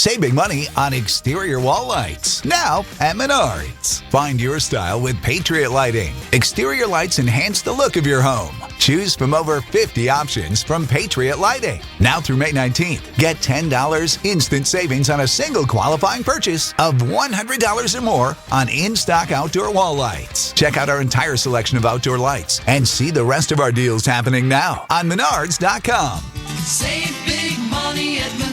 Save big money on exterior wall lights. Now at Menards. Find your style with Patriot Lighting. Exterior lights enhance the look of your home. Choose from over 50 options from Patriot Lighting. Now through May 19th, get $10 instant savings on a single qualifying purchase of $100 or more on in-stock outdoor wall lights. Check out our entire selection of outdoor lights and see the rest of our deals happening now on Menards.com. Save big money at Menards.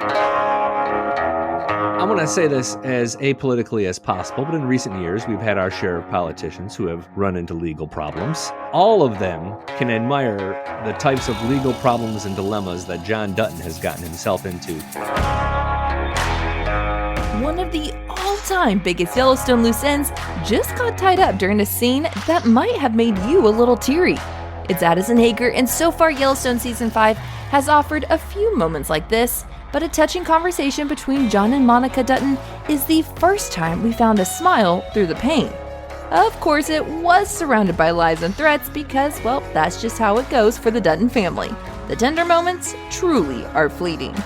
I want to say this as apolitically as possible, but in recent years, we've had our share of politicians who have run into legal problems. All of them can admire the types of legal problems and dilemmas that John Dutton has gotten himself into. One of the all-time biggest Yellowstone loose ends just got tied up during a scene that might have made you a little teary. It's Addison Hager, and so far Yellowstone Season 5 has offered a few moments like this, but a touching conversation between John and Monica Dutton is the first time we found a smile through the pain. Of course, it was surrounded by lies and threats because, well, that's just how it goes for the Dutton family. The tender moments truly are fleeting.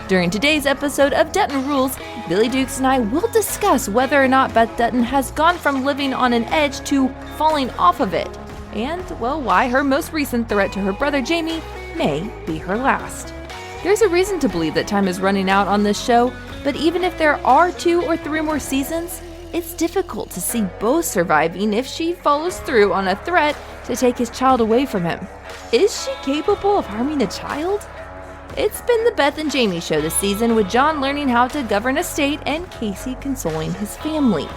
During today's episode of Dutton Rules, Billy Dukes and I will discuss whether or not Beth Dutton has gone from living on an edge to falling off of it, and, well, why her most recent threat to her brother Jamie may be her last. There's a reason to believe that time is running out on this show, but even if there are 2 or 3 more seasons, it's difficult to see Bo surviving if she follows through on a threat to take his child away from him. Is she capable of harming a child? It's been the Beth and Jamie show this season, with John learning how to govern a state and Casey consoling his family.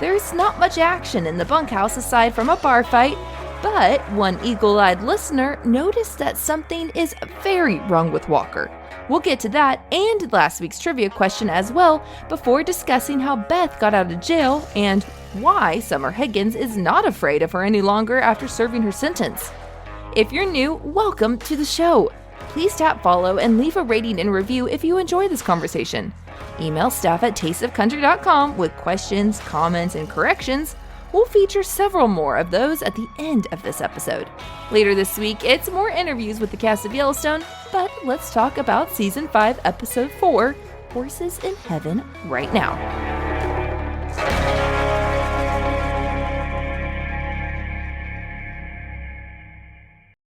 There's not much action in the bunkhouse aside from a bar fight, but one eagle-eyed listener noticed that something is very wrong with Walker. We'll get to that and last week's trivia question as well before discussing how Beth got out of jail and why Summer Higgins is not afraid of her any longer after serving her sentence. If you're new, welcome to the show. Please tap follow and leave a rating and review if you enjoy this conversation. Email staff@tasteofcountry.com with questions, comments, and corrections. We'll feature several more of those at the end of this episode. Later this week, it's more interviews with the cast of Yellowstone, but let's talk about Season 5, Episode 4, Horses in Heaven, right now.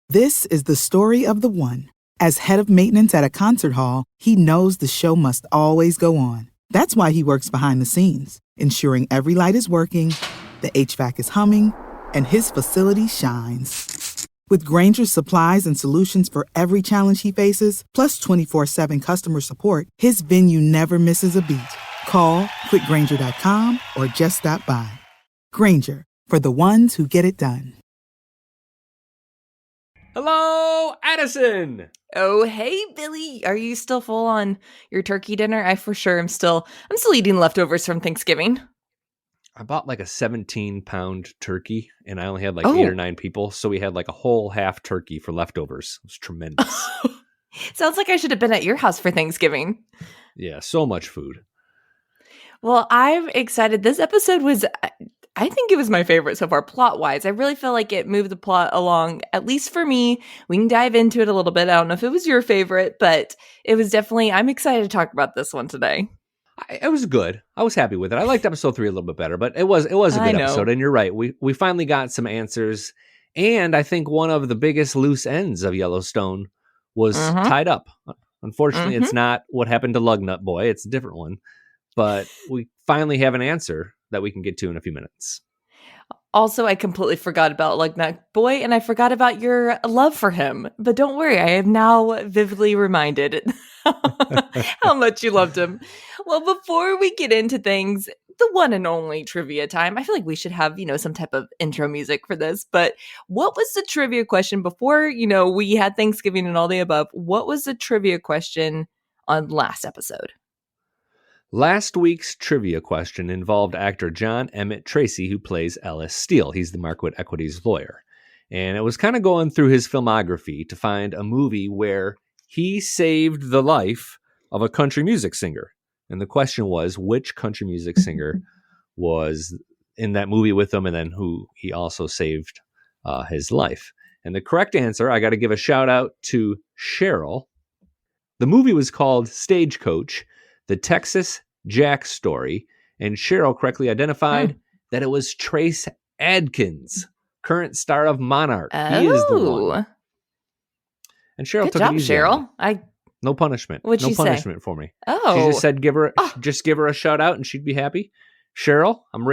This is the story of the one. As head of maintenance at a concert hall, he knows the show must always go on. That's why he works behind the scenes, ensuring every light is working, the HVAC is humming, and his facility shines. With Grainger's supplies and solutions for every challenge he faces, plus 24/7 customer support, his venue never misses a beat. Call quickgrainger.com or just stop by. Grainger, for the ones who get it done. Hello, Addison! Oh, hey, Billy. Are you still full on your turkey dinner? I for sure am still eating leftovers from Thanksgiving. I bought like a 17-pound turkey, and I only had like 8 or 9 people, so we had like a whole half turkey for leftovers. It was tremendous. Sounds like I should have been at your house for Thanksgiving. Yeah, so much food. Well, I'm excited. This episode was, I think it was my favorite so far, plot-wise. I really feel like it moved the plot along, at least for me. We can dive into it a little bit. I don't know if it was your favorite, but it was definitely, I'm excited to talk about this one today. It was good. I was happy with it. I liked episode 3 a little bit better, but it was a good episode. And you're right. We finally got some answers. And I think one of the biggest loose ends of Yellowstone was tied up. Unfortunately, it's not what happened to Lugnut Boy. It's a different one. But we finally have an answer that we can get to in a few minutes. Also, I completely forgot about Lugnut Boy, and I forgot about your love for him. But don't worry, I am now vividly reminded how much you loved him. Well, before we get into things, the one and only trivia time, I feel like we should have, some type of intro music for this. But what was the trivia question before, we had Thanksgiving and all the above? What was the trivia question on last episode? Last week's trivia question involved actor John Emmett Tracy, who plays Ellis Steele. He's the Markwood Equities lawyer. And it was kind of going through his filmography to find a movie where he saved the life of a country music singer. And the question was, which country music singer was in that movie with him, and then who he also saved his life. And the correct answer, I got to give a shout out to Cheryl. The movie was called Stagecoach, The Texas Jack Story, and Cheryl correctly identified that it was Trace Adkins, current star of Monarch. He is the one. And Cheryl Good took job, it easy on Cheryl. me. No punishment. What'd no she say? punishment for me. Oh. She just said give her a shout out and she'd be happy. Cheryl, I'm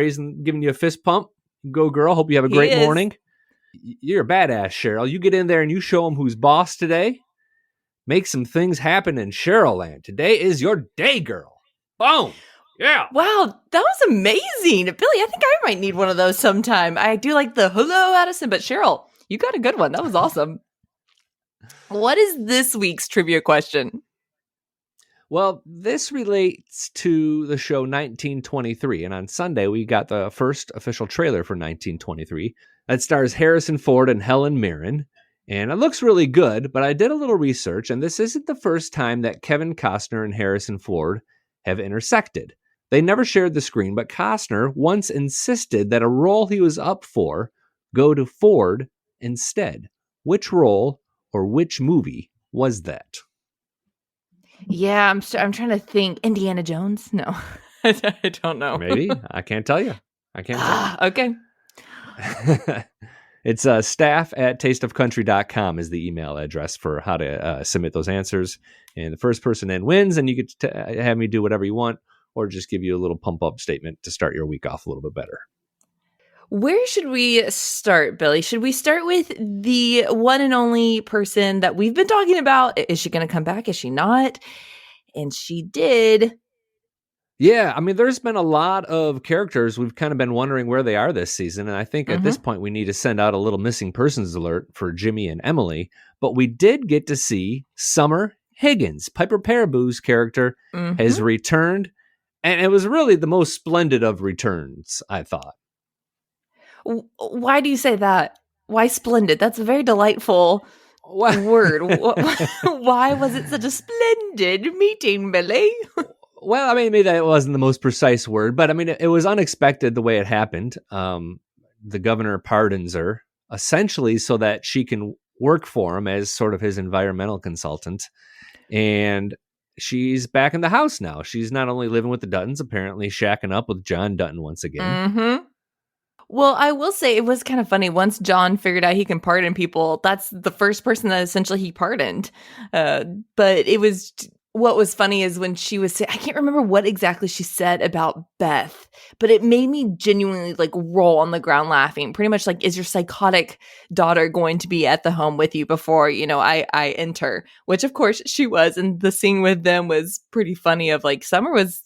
giving you a fist pump. Go girl. Hope you have a great morning. You're a badass, Cheryl. You get in there and you show them who's boss today. Make some things happen in Cheryl land. Today is your day, girl. Boom. Yeah. Wow, that was amazing. Billy, I think I might need one of those sometime. I do like the hello, Addison, but Cheryl, you got a good one. That was awesome. What is this week's trivia question? Well, this relates to the show 1923. And on Sunday, we got the first official trailer for 1923 that stars Harrison Ford and Helen Mirren. And it looks really good, but I did a little research, and this isn't the first time that Kevin Costner and Harrison Ford have intersected. They never shared the screen, but Costner once insisted that a role he was up for go to Ford instead. Which role or which movie was that? Yeah, I'm trying to think. Indiana Jones? No, I don't know. Maybe. I can't tell you. Okay. It's staff at tasteofcountry.com is the email address for how to submit those answers. And the first person in wins, and you get to have me do whatever you want, or just give you a little pump-up statement to start your week off a little bit better. Where should we start, Billy? Should we start with the one and only person that we've been talking about? Is she going to come back? Is she not? And she did. Yeah, I mean, there's been a lot of characters we've kind of been wondering where they are this season, and I think at this point we need to send out a little missing persons alert for Jimmy and Emily, but we did get to see Summer Higgins. Piper Parabou's character has returned, and it was really the most splendid of returns, I thought. Why do you say that? Why splendid? That's a very delightful word. Why was it such a splendid meeting, Billy? Well, I mean, maybe that wasn't the most precise word, but I mean, it was unexpected the way it happened. The governor pardons her essentially so that she can work for him as sort of his environmental consultant. And she's back in the house now. She's not only living with the Duttons, apparently shacking up with John Dutton once again. Well, I will say it was kind of funny. Once John figured out he can pardon people, that's the first person that essentially he pardoned. But it was... What was funny is when she was saying, I can't remember what exactly she said about Beth, but it made me genuinely like roll on the ground laughing. Pretty much like, is your psychotic daughter going to be at the home with you before, I enter? Which of course she was. And the scene with them was pretty funny of like Summer was,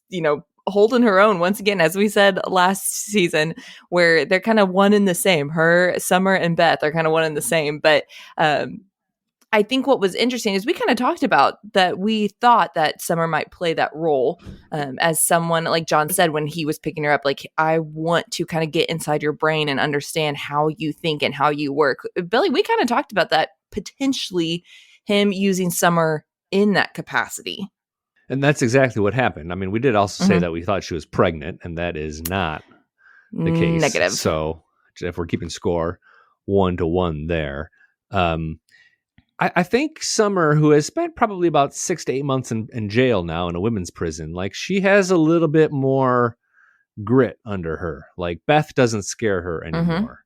holding her own once again, as we said last season, where they're kind of one and the same. Her, Summer, and Beth are kind of one and the same. But, I think what was interesting is we kind of talked about that we thought that Summer might play that role as someone, like John said, when he was picking her up, like, I want to kind of get inside your brain and understand how you think and how you work. Billy, we kind of talked about that, potentially him using Summer in that capacity. And that's exactly what happened. I mean, we did also say that we thought she was pregnant, and that is not the case. Negative. So if we're keeping score 1-1 there, I think Summer, who has spent probably about 6 to 8 months in jail now in a women's prison, like she has a little bit more grit under her. Like Beth doesn't scare her anymore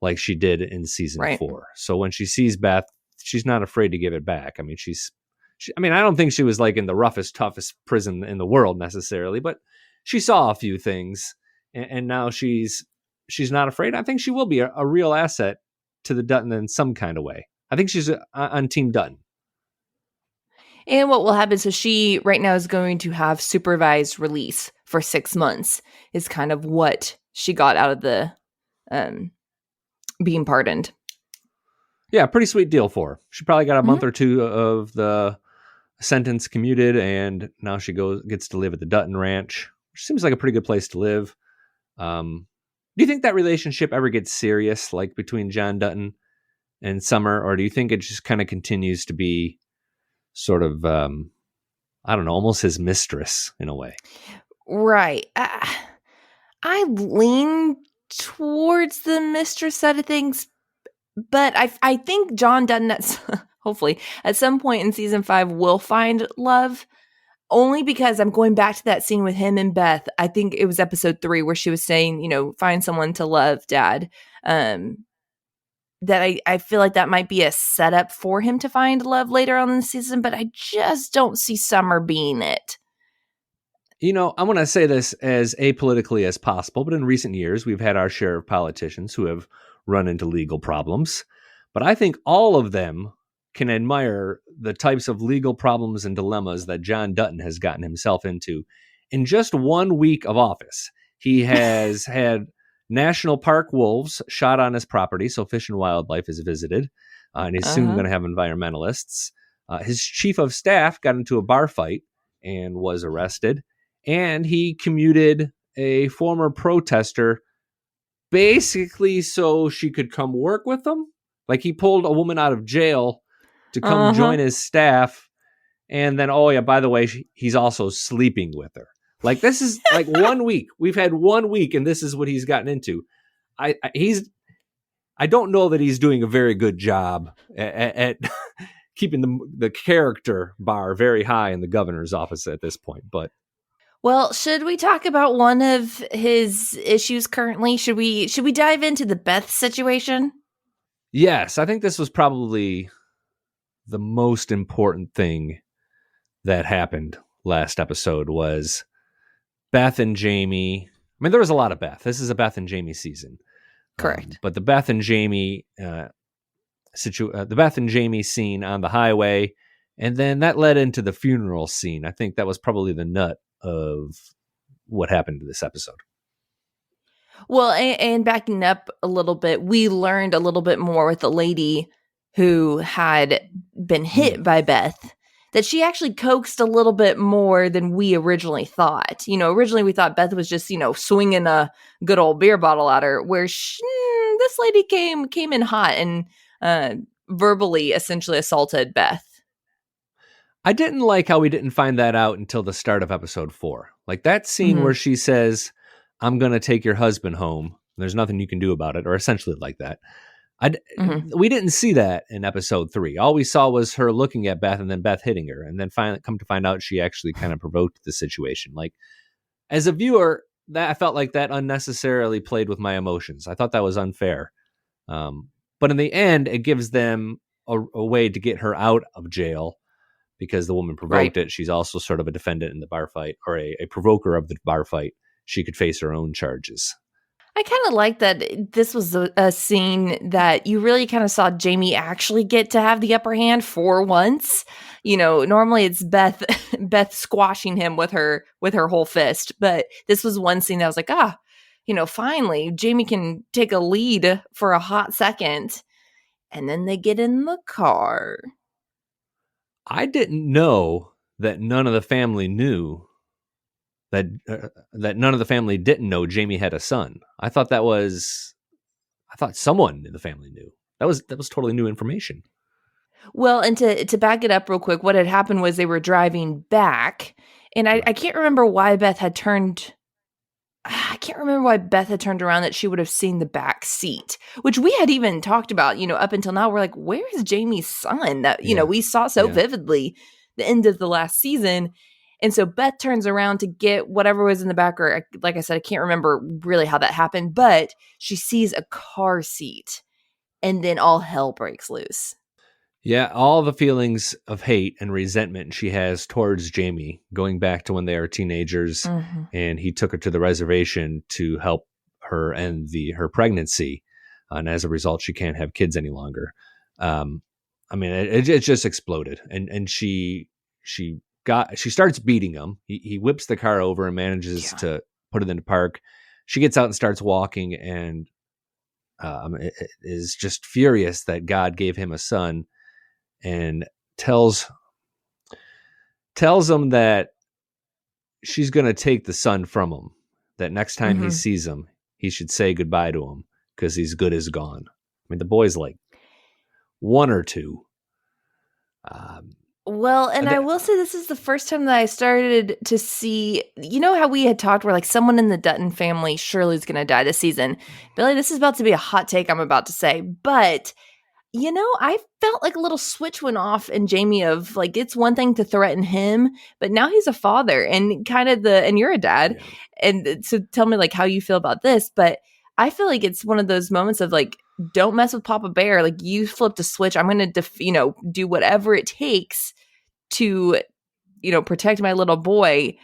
like she did in season 4. So when she sees Beth, she's not afraid to give it back. I mean, I don't think she was like in the roughest, toughest prison in the world necessarily, but she saw a few things and now she's not afraid. I think she will be a real asset to the Dutton in some kind of way. I think she's on Team Dutton. And what will happen, so she right now is going to have supervised release for 6 months is kind of what she got out of the being pardoned. Yeah, pretty sweet deal for her. She probably got a month or two of the sentence commuted, and now she gets to live at the Dutton Ranch, which seems like a pretty good place to live. Do you think that relationship ever gets serious, like between John Dutton and Summer, or do you think it just kind of continues to be sort of, I don't know, almost his mistress in a way? Right. I lean towards the mistress side of things, but I think John Dutton, hopefully, at some point in season 5, will find love. Only because I'm going back to that scene with him and Beth. I think it was episode 3 where she was saying, find someone to love, Dad. That I feel like that might be a setup for him to find love later on in the season, but I just don't see Summer being it. I want to say this as apolitically as possible, but in recent years, we've had our share of politicians who have run into legal problems. But I think all of them can admire the types of legal problems and dilemmas that John Dutton has gotten himself into in just 1 week of office. He has had national park wolves shot on his property, so Fish and Wildlife is visited, and he's soon going to have environmentalists. His chief of staff got into a bar fight and was arrested, and he commuted a former protester basically so she could come work with him. Like, he pulled a woman out of jail to come join his staff, and then, oh yeah, by the way, he's also sleeping with her. Like, this is like 1 week. We've had 1 week, and this is what he's gotten into. I don't know that he's doing a very good job at keeping the character bar very high in the governor's office at this point. But well, should we talk about one of his issues currently? Should we dive into the Beth situation? Yes, I think this was probably the most important thing that happened last episode was Beth and Jamie. I mean, there was a lot of Beth. This is a Beth and Jamie season. Correct. But the Beth and Jamie the Beth and Jamie scene on the highway, and then that led into the funeral scene. I think that was probably the nut of what happened to this episode. Well, and backing up a little bit, we learned a little bit more with the lady who had been hit by Beth, that she actually coaxed a little bit more than we originally thought. Originally we thought Beth was just, swinging a good old beer bottle at her, where this lady came in hot and verbally essentially assaulted Beth. I didn't like how we didn't find that out until the start of episode 4. Like that scene where she says, "I'm going to take your husband home. There's nothing you can do about it," or essentially like that. We didn't see that in episode 3. All we saw was her looking at Beth and then Beth hitting her. And then finally come to find out she actually kind of provoked the situation. Like, as a viewer, that I felt like that unnecessarily played with my emotions. I thought that was unfair. But in the end, it gives them a way to get her out of jail because the woman provoked it. She's also sort of a defendant in the bar fight, or a provoker of the bar fight. She could face her own charges. I kind of like that this was a scene that you really kind of saw Jamie actually get to have the upper hand for once. Normally it's Beth squashing him with her whole fist, but this was one scene that I was like, finally Jamie can take a lead for a hot second. And then they get in the car. I didn't know that none of the family knew that none of the family didn't know Jamie had a son. I thought someone in the family knew. That was totally new information. Well, and to back it up real quick, what had happened was they were driving back, and I can't remember why Beth had turned. I can't remember why Beth had turned around that she would have seen the back seat, which we had even talked about, up until now. We're like, where is Jamie's son? That, we saw so vividly the end of the last season. And so Beth turns around to get whatever was in the back, or like I said, I can't remember really how that happened, but she sees a car seat and then all hell breaks loose. Yeah, all the feelings of hate and resentment she has towards Jamie, going back to when they were teenagers, and he took her to the reservation to help her end her pregnancy, and as a result, she can't have kids any longer. It just exploded, and she starts beating him. He whips the car over and manages to put it in the park. She gets out and starts walking, and is just furious that God gave him a son. And tells him that she's going to take the son from him, that next time he sees him, he should say goodbye to him because he's good as gone. I mean, the boy's like 1 or 2. Well, and I will say this is the first time that I started to see, how we had talked where like someone in the Dutton family surely is going to die this season. Billy, this is about to be a hot take I'm about to say, but I felt like a little switch went off in Jamie of like, it's one thing to threaten him, but now he's a father and and you're a dad. Yeah. And so tell me like how you feel about this. But I feel like it's one of those moments of like, don't mess with Papa Bear. Like you flipped a switch. I'm going to, do whatever it takes to, protect my little boy.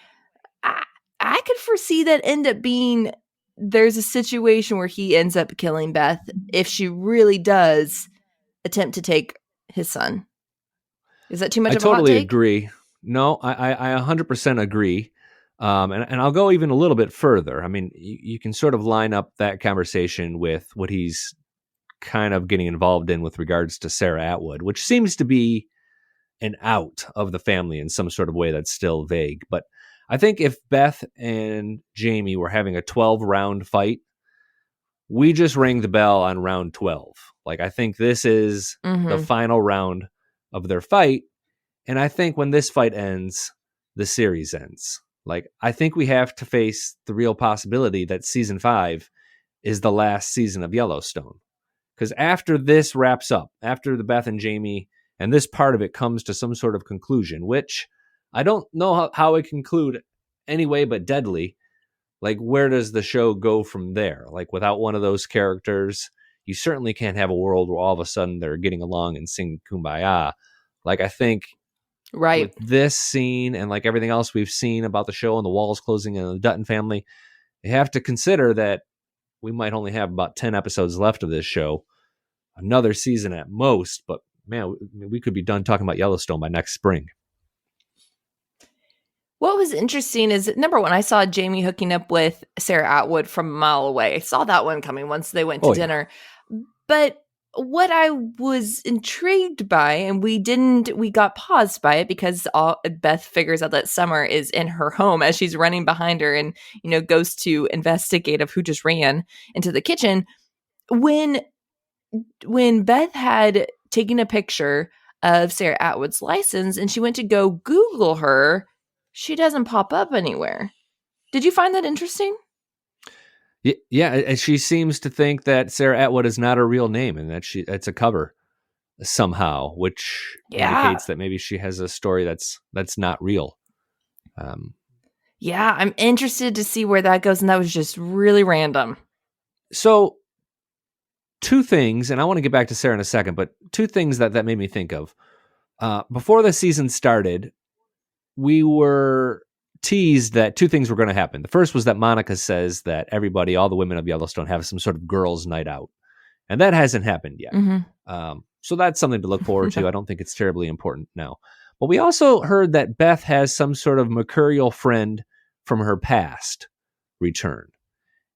I could foresee that end up being, there's a situation where he ends up killing Beth if she really does attempt to take his son. Is that too much I of a hot totally take? agree. No, I 100% agree. And I'll go even a little bit further. I mean, you can sort of line up that conversation with what he's kind of getting involved in with regards to Sarah Atwood, which seems to be an out of the family in some sort of way that's still vague. But I think if Beth and Jamie were having a 12-round fight, we just rang the bell on round 12. Like, I think this is the final round of their fight. And I think when this fight ends, the series ends. Like, I think we have to face the real possibility that season 5 is the last season of Yellowstone. Because after this wraps up, after the Beth and Jamie and this part of it comes to some sort of conclusion, which I don't know how it conclude anyway, but deadly. Like, where does the show go from there? Like, without one of those characters, you certainly can't have a world where all of a sudden they're getting along and sing Kumbaya. Like, I think Right. with this scene and like everything else we've seen about the show and the walls closing in the Dutton family, you have to consider that we might only have about 10 episodes left of this show, another season at most. But man, we could be done talking about Yellowstone by next spring. What was interesting is, number one, I saw Jamie hooking up with Sarah Atwood from a mile away. I saw that one coming once they went to dinner. But what I was intrigued by, and we got paused by it because Beth figures out that Summer is in her home as she's running behind her and, goes to investigate of who just ran into the kitchen. When Beth had taken a picture of Sarah Atwood's license and she went to go Google her, she doesn't pop up anywhere. Did you find that interesting? Yeah, and she seems to think that Sarah Atwood is not her real name and that it's a cover somehow, which indicates that maybe she has a story that's not real. Yeah, I'm interested to see where that goes, and that was just really random. So, two things, and I want to get back to Sarah in a second, but two things that made me think of. Before the season started, we were teased that two things were going to happen. The first was that Monica says that everybody, all the women of Yellowstone, have some sort of girls' night out. And that hasn't happened yet. Mm-hmm. So that's something to look forward to. I don't think it's terribly important now. But we also heard that Beth has some sort of mercurial friend from her past return.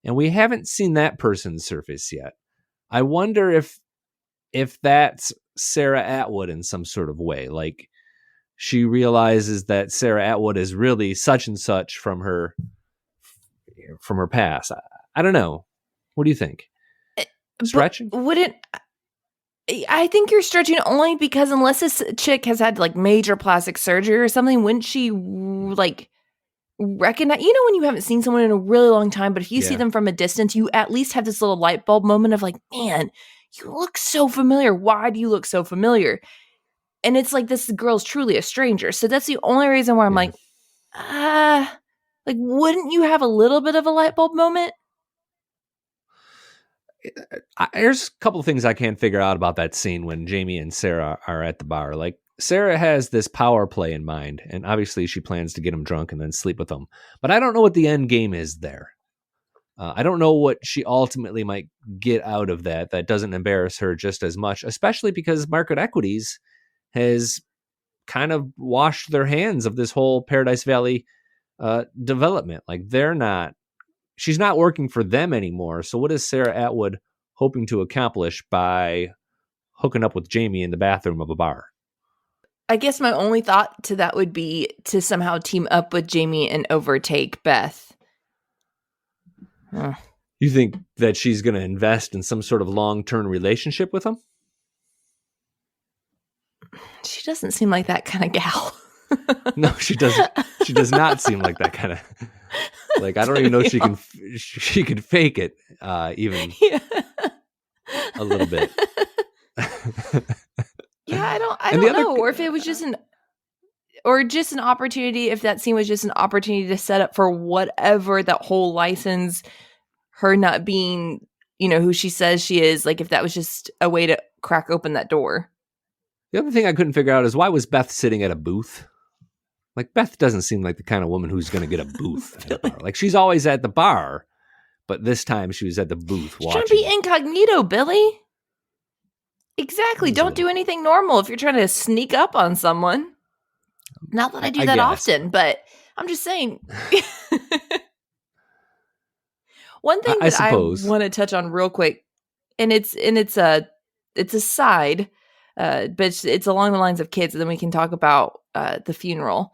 And we haven't seen that person surface yet. I wonder if that's Sarah Atwood in some sort of way. Like, she realizes that Sarah Atwood is really such and such from her past. I don't know. What do you think? Stretching? I think you're stretching only because unless this chick has had like major plastic surgery or something, wouldn't she like recognize, when you haven't seen someone in a really long time, but if you see them from a distance, you at least have this little light bulb moment of like, man, you look so familiar. Why do you look so familiar? And it's like, this girl's truly a stranger. So that's the only reason why I'm like, wouldn't you have a little bit of a light bulb moment? There's a couple of things I can't figure out about that scene when Jamie and Sarah are at the bar. Like, Sarah has this power play in mind, and obviously she plans to get him drunk and then sleep with him. But I don't know what the end game is there. I don't know what she ultimately might get out of that doesn't embarrass her just as much, especially because Market Equities has kind of washed their hands of this whole Paradise Valley development. Like, she's not working for them anymore. So what is Sarah Atwood hoping to accomplish by hooking up with Jamie in the bathroom of a bar? I guess my only thought to that would be to somehow team up with Jamie and overtake Beth. You think that she's going to invest in some sort of long-term relationship with him? She doesn't seem like that kind of gal. No, she doesn't. She does not seem like that kind of. Like, I don't even know if she could fake it, even a little bit. Yeah, I And the don't other, know. Or if it was just an opportunity, if that scene was just an opportunity to set up for whatever that whole license, her not being, who she says she is, like if that was just a way to crack open that door. the other thing I couldn't figure out is why was Beth sitting at a booth? Like Beth doesn't seem like the kind of woman who's going to get a booth at a bar. Like she's always at the bar, but this time she was at the booth She's watching. trying to be incognito, Billy. Exactly. Don't do anything normal if you're trying to sneak up on someone. Not that I do that often, but I'm just saying. One thing that I want to touch on real quick, and it's a side, but it's along the lines of kids, and then we can talk about the funeral.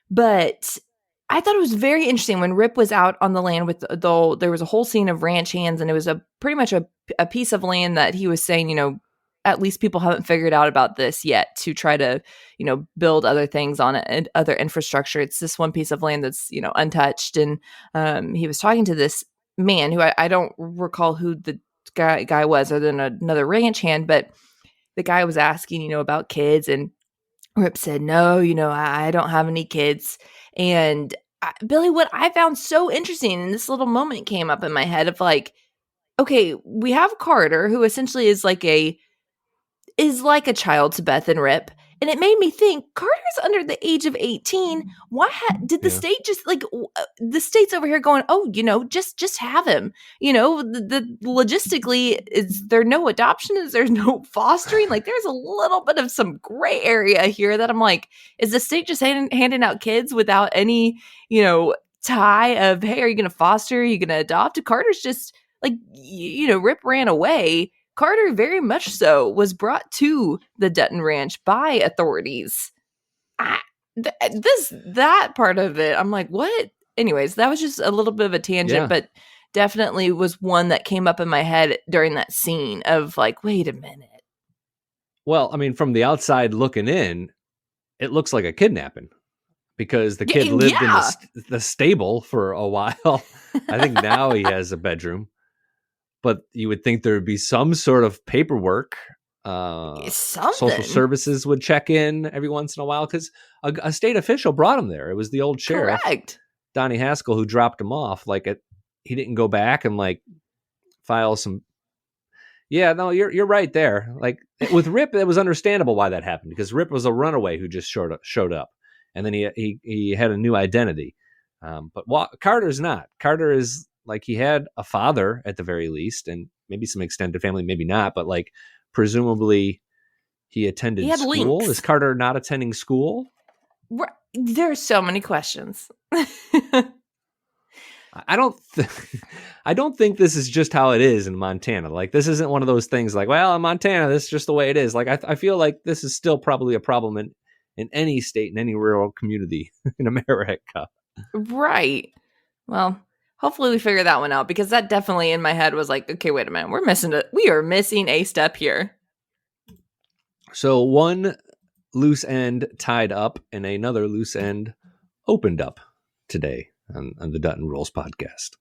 But I thought it was very interesting when Rip was out on the land with there was a whole scene of ranch hands, and it was pretty much a piece of land that he was saying, at least people haven't figured out about this yet to try to, build other things on it and other infrastructure. It's this one piece of land that's, untouched. And he was talking to this man who I don't recall who the guy was other than another ranch hand, but the guy was asking, about kids, and Rip said, no, I don't have any kids. And Billy, what I found so interesting, and this little moment came up in my head of like, okay, we have Carter, who essentially is like a child to Beth and Rip. And it made me think, Carter's under the age of 18. Why did the state just the state's over here going, oh, just have him. The logistically, is there no adoption? Is there no fostering? Like there's a little bit of some gray area here that I'm like, is the state just handing out kids without any, tie of, hey, are you going to foster? Are you going to adopt? Carter's just like, Rip ran away. Carter very much so was brought to the Dutton Ranch by authorities. That part of it, I'm like, what? Anyways, that was just a little bit of a tangent, but definitely was one that came up in my head during that scene of like, wait a minute. Well, I mean, from the outside looking in, it looks like a kidnapping because the kid lived in the stable for a while. I think now he has a bedroom. But you would think there would be some sort of paperwork. Social services would check in every once in a while because a state official brought him there. It was the old sheriff, correct, Donnie Haskell, who dropped him off. He didn't go back and file some. Yeah, no, you're right there. Like with Rip, it was understandable why that happened because Rip was a runaway who just showed up, and then he had a new identity. But Carter's not. Carter is. Like he had a father at the very least, and maybe some extended family, maybe not, but presumably he attended school. Links. Is Carter not attending school? There are so many questions. I don't think this is just how it is in Montana. Like this isn't one of those things like, well, in Montana, this is just the way it is. Like I feel like this is still probably a problem in any state, in any rural community in America. Right. Well, hopefully we figure that one out because that definitely in my head was like, okay, wait a minute. We are missing a step here. So one loose end tied up and another loose end opened up today on the Dutton Rules podcast.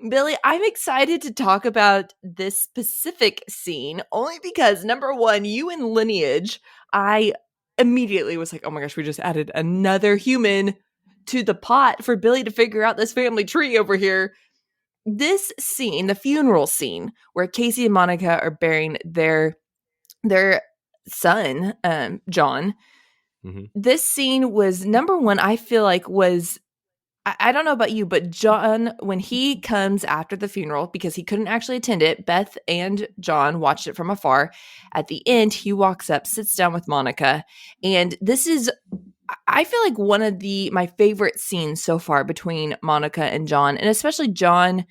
Billy, I'm excited to talk about this specific scene only because number one, you in Lineage, I immediately was like, oh my gosh, we just added another human to the pot for Billy to figure out this family tree over here. This scene, the funeral scene, where Casey and Monica are burying their son, John. Mm-hmm. This scene was number one. I feel like was. I don't know about you, but John, when he comes after the funeral, because he couldn't actually attend it, Beth and John watched it from afar. At the end, he walks up, sits down with Monica, and this is. I feel like one of my favorite scenes so far between Monica and John, and especially John,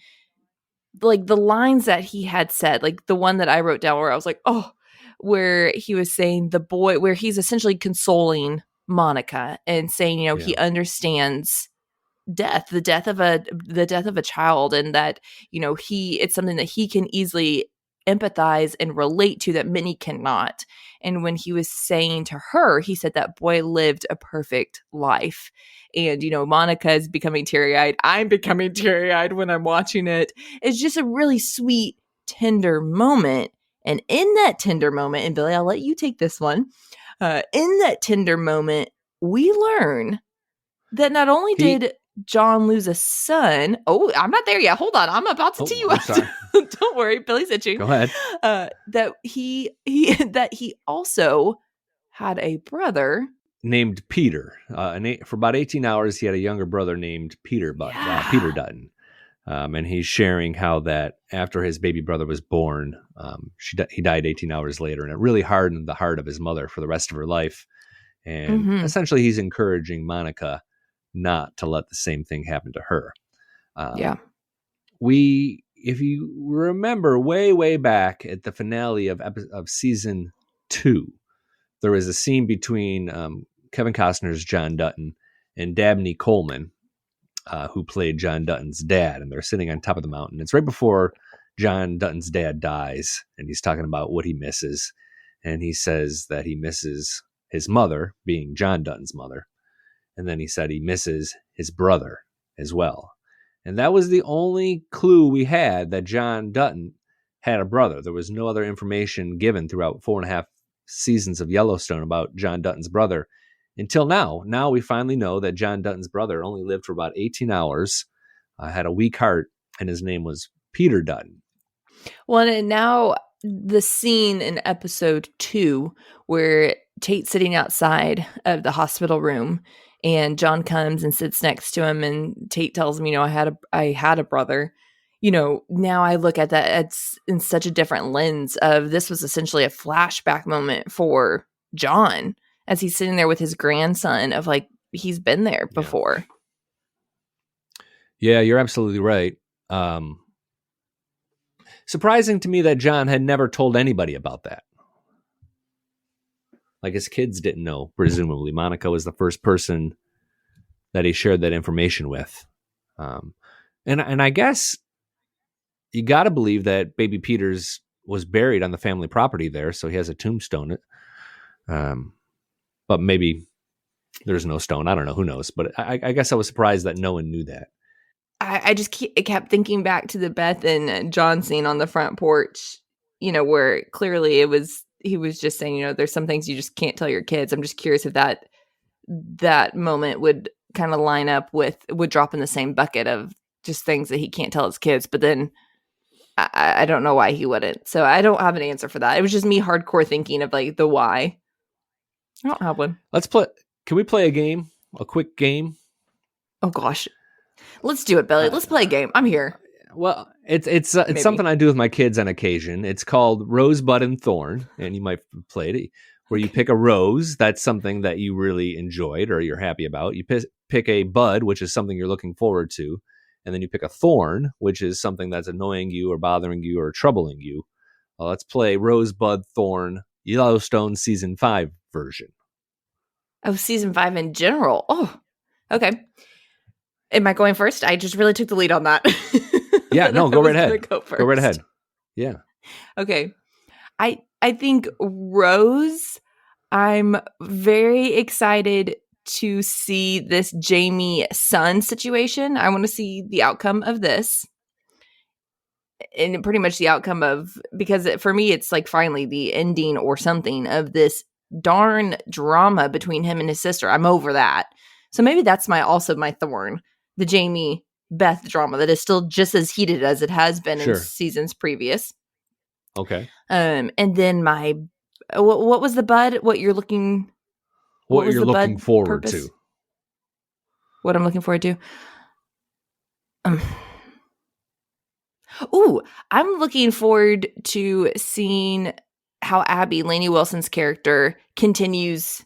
like the lines that he had said, like the one that I wrote down where I was like, oh, where he was saying the boy, where he's essentially consoling Monica and saying, he understands death, the death of a child, and that, it's something that he can easily empathize and relate to that many cannot. And when he was saying to her, he said that boy lived a perfect life. And, Monica is becoming teary-eyed. I'm becoming teary-eyed when I'm watching it. It's just a really sweet, tender moment. And in that tender moment, and Billy, I'll let you take this one. In that tender moment, we learn that not only did John lose a son. Oh, I'm not there yet. Hold on. I'm about to tee you up. Sorry. Don't worry. Billy's itching. Go ahead. That he also had a brother named Peter. For about 18 hours, he had a younger brother named Peter Dutton. And he's sharing how that after his baby brother was born, he died 18 hours later, and it really hardened the heart of his mother for the rest of her life. And essentially, he's encouraging Monica not to let the same thing happen to her. If you remember way back at the finale of season 2, there was a scene between Kevin Costner's John Dutton and Dabney Coleman, who played John Dutton's dad, and they're sitting on top of the mountain. It's right before John Dutton's dad dies, and he's talking about what he misses. And he says that he misses his mother, being John Dutton's mother. And then he said he misses his brother as well. And that was the only clue we had that John Dutton had a brother. There was no other information given throughout 4.5 seasons of Yellowstone about John Dutton's brother until now. Now we finally know that John Dutton's brother only lived for about 18 hours, had a weak heart, and his name was Peter Dutton. Well, and now the scene in episode 2 where Tate's sitting outside of the hospital room and John comes and sits next to him, and Tate tells him, I had a brother. Now I look at that, it's in such a different lens of this was essentially a flashback moment for John as he's sitting there with his grandson of like, he's been there before. Yeah, you're absolutely right. Surprising to me that John had never told anybody about that. Like his kids didn't know, presumably. Monica was the first person that he shared that information with. And I guess you got to believe that baby Peters was buried on the family property there, so he has a tombstone. But maybe there's no stone. I don't know. Who knows? But I guess I was surprised that no one knew that. I just kept thinking back to the Beth and John scene on the front porch, where clearly he was just saying, there's some things you just can't tell your kids. I'm just curious if that moment would kind of line up would drop in the same bucket of just things that he can't tell his kids. But then I don't know why he wouldn't. So I don't have an answer for that. It was just me hardcore thinking of like the why. I don't have one. Can we play a game? A quick game? Oh gosh. Let's do it, Billy. Let's play a game. I'm here. Well, it's something I do with my kids on occasion. It's called Rosebud and Thorn, and you might play it, where you pick a rose. That's something that you really enjoyed or you're happy about. You pick a bud, which is something you're looking forward to, and then you pick a thorn, which is something that's annoying you or bothering you or troubling you. Let's play Rosebud, Thorn, Yellowstone Season 5 version. Oh, Season 5 in general. Oh, okay. Am I going first? I just really took the lead on that. Yeah, no, go right ahead. Go right ahead. Yeah. Okay. I think Rose, I'm very excited to see this Jamie son situation. I want to see the outcome of this. And pretty much the outcome of, because for me, it's like finally the ending or something of this darn drama between him and his sister. I'm over that. So maybe that's also my thorn. The Jamie Beth drama that is still just as heated as it has been in seasons previous. Okay. And then my what was the bud? What you're looking forward to? What I'm looking forward to? I'm looking forward to seeing how Abby, Lainey Wilson's character, continues.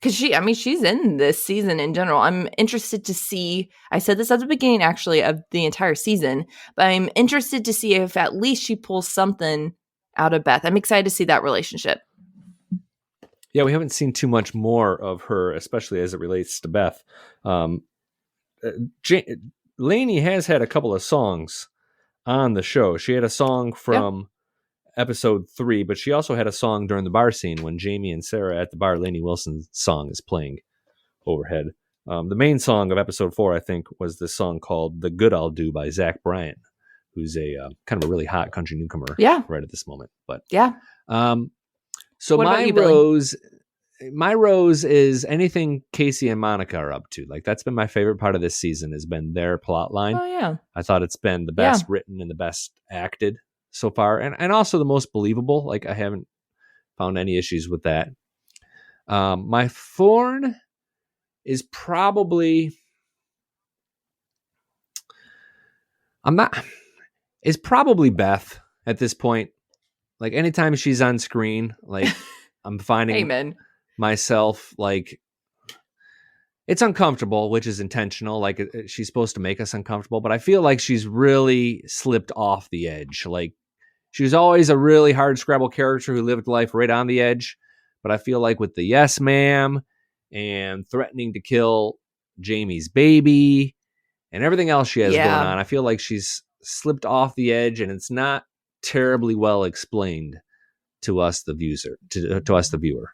Because she's in this season in general. I'm interested to see, I said this at the beginning actually of the entire season, but I'm interested to see if at least she pulls something out of Beth. I'm excited to see that relationship. Yeah, we haven't seen too much more of her, especially as it relates to Beth. Lainey has had a couple of songs on the show. She had a song from episode 3, but she also had a song during the bar scene when Jamie and Sarah at the bar. Lainey Wilson's song is playing overhead. The main song of episode 4, I think, was the song called "The Good I'll Do" by Zach Bryan, who's a kind of a really hot country newcomer Yeah. right at this moment. But Yeah. so What about my you, Billy? rose is anything Casey and Monica are up to. Like, that's been my favorite part of this season, has been their plot line. Oh, yeah. I thought it's been the Yeah. best written and the best acted so far, and also the most believable. Like, I haven't found any issues with that. My thorn is probably is probably Beth at this point. Like, anytime she's on screen, like, I'm finding Amen. myself, like, it's uncomfortable, which is intentional. Like, she's supposed to make us uncomfortable, but I feel like she's really slipped off the edge. Like, she was always a really hard scrabble character who lived life right on the edge. But I feel like with the yes ma'am and threatening to kill Jamie's baby and everything else she has going on, I feel like she's slipped off the edge, and it's not terribly well explained to us, the viewer.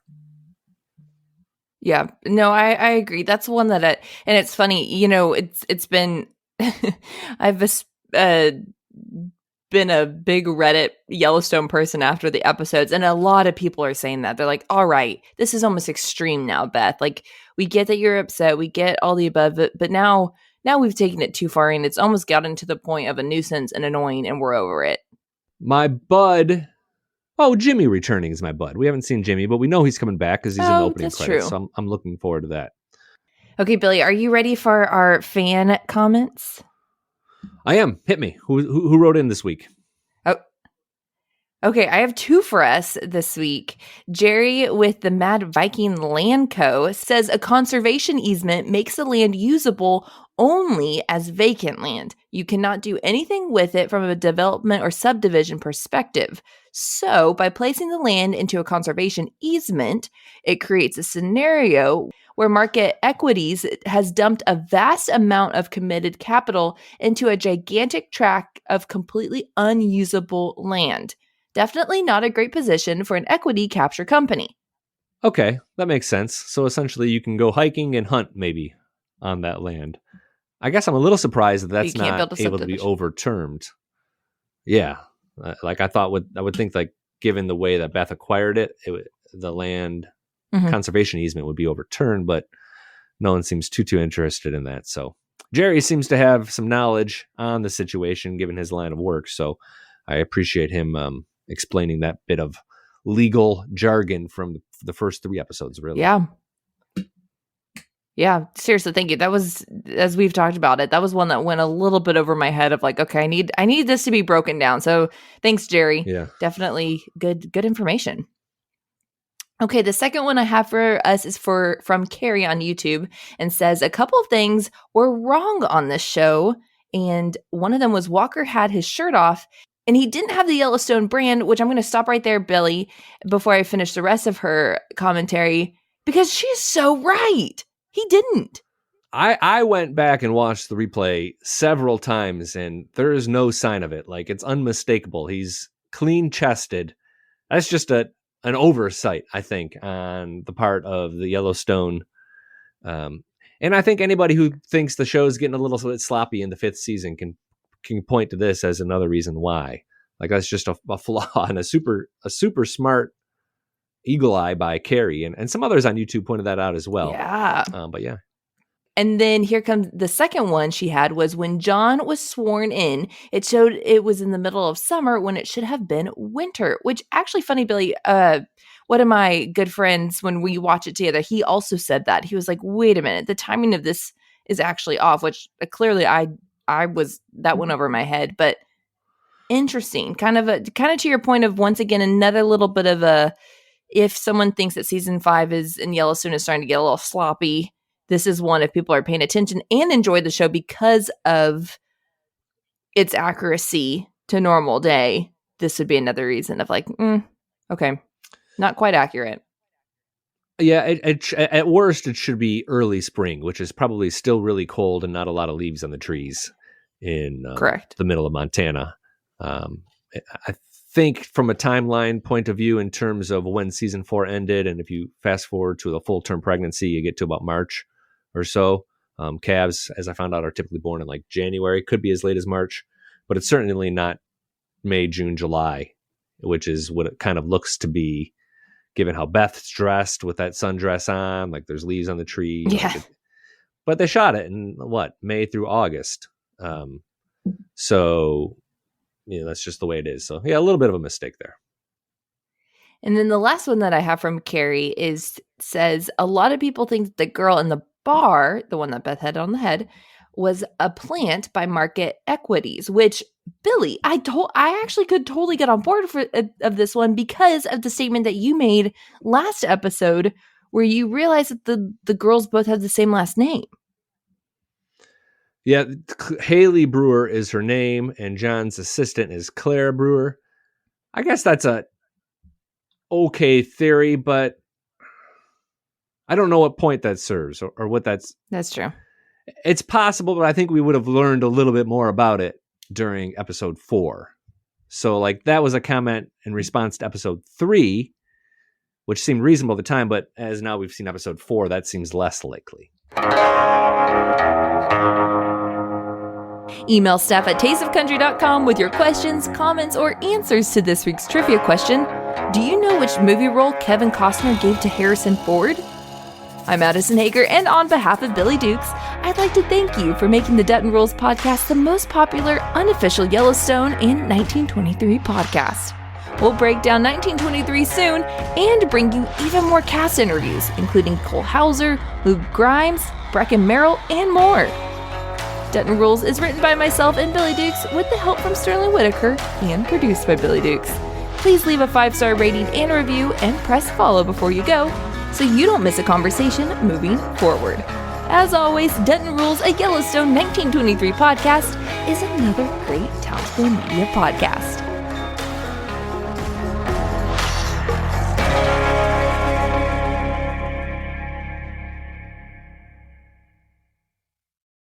Yeah, no, I agree. That's one that and it's funny, it's been, I've been a big Reddit Yellowstone person after the episodes, and a lot of people are saying that. They're like, all right, this is almost extreme now, Beth. Like, we get that you're upset, we get all the above, but now we've taken it too far, and it's almost gotten to the point of a nuisance and annoying, and we're over it. My bud. Oh, Jimmy returning is my bud. We haven't seen Jimmy, but we know he's coming back because he's in the opening credits. True. So I'm looking forward to that. Okay, Billy, are you ready for our fan comments? I am. Hit me. Who wrote in this week? Oh, okay. I have 2 for us this week. Jerry with the Mad Viking Land Co. says a conservation easement makes the land usable only as vacant land. You cannot do anything with it from a development or subdivision perspective. So, by placing the land into a conservation easement, it creates a scenario where market equities has dumped a vast amount of committed capital into a gigantic tract of completely unusable land. Definitely not a great position for an equity capture company. Okay, that makes sense. So essentially you can go hiking and hunt maybe on that land. I guess I'm a little surprised that that's not able to be overturned. Yeah. Like, I would think, like, given the way that Beth acquired it, the land conservation easement would be overturned, but no one seems too interested in that. So Jerry seems to have some knowledge on the situation given his line of work. So I appreciate him explaining that bit of legal jargon from the first 3 episodes, really. Yeah, seriously, thank you. That was, as we've talked about it, that was one that went a little bit over my head of like, okay, I need this to be broken down. So thanks, Jerry. Yeah. Definitely good information. Okay, the second one I have for us is from Carrie on YouTube, and says a couple of things were wrong on this show. And one of them was Walker had his shirt off and he didn't have the Yellowstone brand, which I'm going to stop right there, Billy, before I finish the rest of her commentary, because she's so right. He didn't. I went back and watched the replay several times, and there is no sign of it. Like, it's unmistakable. He's clean chested. That's just an oversight, I think, on the part of the Yellowstone. And I think anybody who thinks the show is getting a little bit sloppy in the 5th season can point to this as another reason why. Like, that's just a flaw and a super smart eagle eye by Carrie, and some others on YouTube pointed that out as well. Yeah. But yeah. And then here comes the second one she had was when John was sworn in, it showed it was in the middle of summer when it should have been winter, which actually funny, Billy, one of my good friends, when we watch it together, he also said that. He was like, wait a minute, the timing of this is actually off, which clearly I was, that went over my head, but interesting. Kind of to your point of, once again, another little bit of a, if someone thinks that season 5 is in Yellowstone is starting to get a little sloppy, this is one if people are paying attention and enjoy the show because of its accuracy to normal day. This would be another reason of like, okay, not quite accurate. Yeah, at worst, it should be early spring, which is probably still really cold and not a lot of leaves on the trees in Correct. the middle of Montana. I think from a timeline point of view, in terms of when season 4 ended, and if you fast forward to the full-term pregnancy, you get to about March or so. Calves, as I found out, are typically born in like January, could be as late as March. but it's certainly not May, June, July, which is what it kind of looks to be, given how Beth's dressed with that sundress on, like there's leaves on the tree. Yeah. But they shot it in May through August. So, that's just the way it is. So yeah, a little bit of a mistake there. And then the last one that I have from Carrie says a lot of people think the girl in the bar, the one that Beth had on the head, was a plant by Market Equities, which, Billy, I actually could totally get on board of this one because of the statement that you made last episode where you realized that the girls both have the same last name. Yeah, Haley Brewer is her name, and John's assistant is Claire Brewer. I guess that's a okay theory, but I don't know what point that serves or what that's... That's true. It's possible, but I think we would have learned a little bit more about it during episode 4. So that was a comment in response to episode 3, which seemed reasonable at the time, but as now we've seen episode 4, that seems less likely. Email staff at tasteofcountry.com with your questions, comments, or answers to this week's trivia question. Do you know which movie role Kevin Costner gave to Harrison Ford? I'm Addison Hager, and on behalf of Billy Dukes, I'd like to thank you for making the Dutton Rules podcast the most popular unofficial Yellowstone and 1923 podcast. We'll break down 1923 soon and bring you even more cast interviews, including Cole Hauser, Luke Grimes, Brecken Merrill, and more. Dutton Rules is written by myself and Billy Dukes with the help from Sterling Whitaker and produced by Billy Dukes. Please leave a 5-star rating and review and press follow before you go so you don't miss a conversation moving forward. As always, Dutton Rules, a Yellowstone 1923 podcast, is another great Townsville Media podcast.